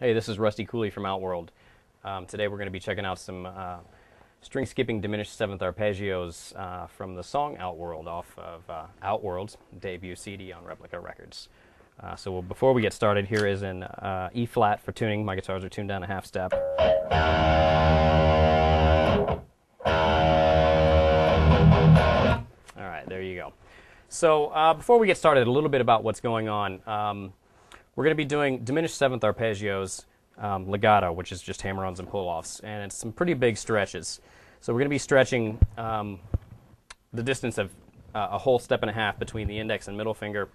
Hey, this is Rusty Cooley from Outworld. Today we're going to be checking out some string skipping diminished seventh arpeggios from the song Outworld off of Outworld's debut CD on Replica Records. Before we get started, here is an E flat for tuning. My guitars are tuned down a half step. All right, there you go. So before we get started, a little bit about what's going on. We're going to be doing diminished seventh arpeggios, legato, which is just hammer-ons and pull-offs, and it's some pretty big stretches. So we're going to be stretching the distance of a whole step and a half between the index and middle finger,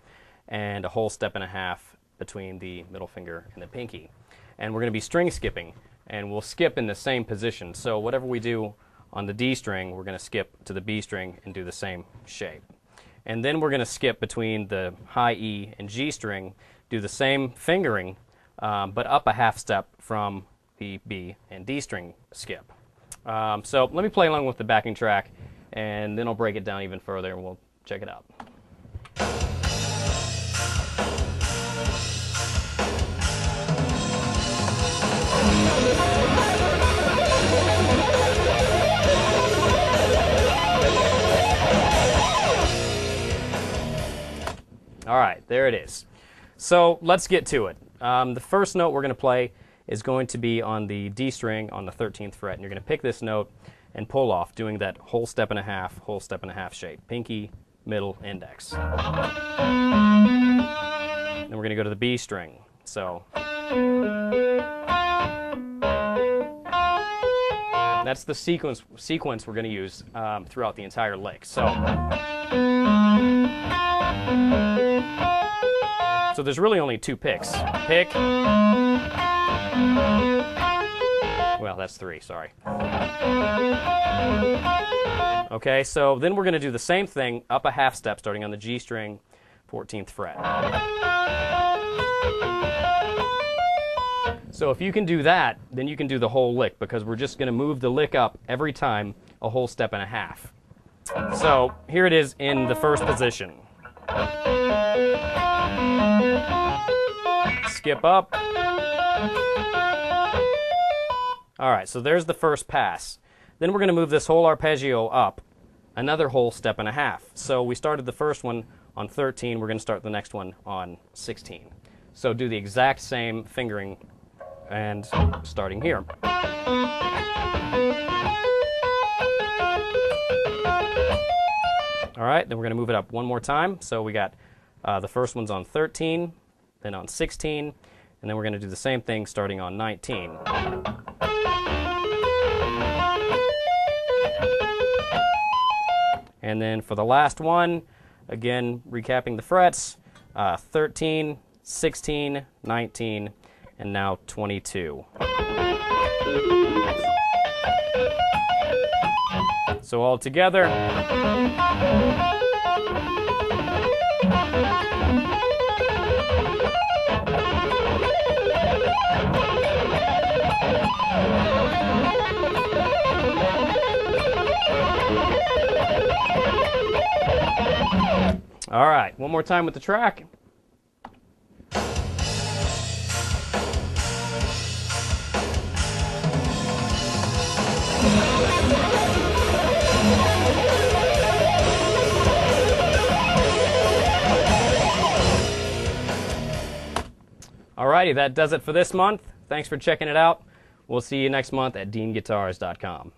and a whole step and a half between the middle finger and the pinky. And we're going to be string skipping, and we'll skip in the same position. So whatever we do on the D string, we're going to skip to the B string and do the same shape. And then we're going to skip between the high E and G string, do the same fingering, but up a half step from the B and D string skip. So let me play along with the backing track, and then I'll break it down even further, and we'll check it out. All right, there it is. So let's get to it. The first note we're going to play is going to be on the D string on the 13th fret, and you're going to pick this note and pull off, doing that whole step and a half shape. Pinky, middle, index. Then we're going to go to the B string. So that's the sequence we're going to use throughout the entire lick. So there's really only two picks. Pick. Well, that's three, sorry. Okay, so then we're going to do the same thing up a half step starting on the G string, 14th fret. So if you can do that, then you can do the whole lick, because we're just going to move the lick up every time a whole step and a half. So here it is in the first position. Skip up. All right, so there's the first pass. Then we're going to move this whole arpeggio up another whole step and a half. So we started the first one on 13, we're going to start the next one on 16. So do the exact same fingering and starting here. All right, then we're going to move it up one more time. So we got the first one's on 13, then on 16, and then we're going to do the same thing starting on 19. And then for the last one, again, recapping the frets, 13, 16, 19, and now 22. So all together. All right, one more time with the track. Alrighty, that does it for this month. Thanks for checking it out. We'll see you next month at deanguitars.com.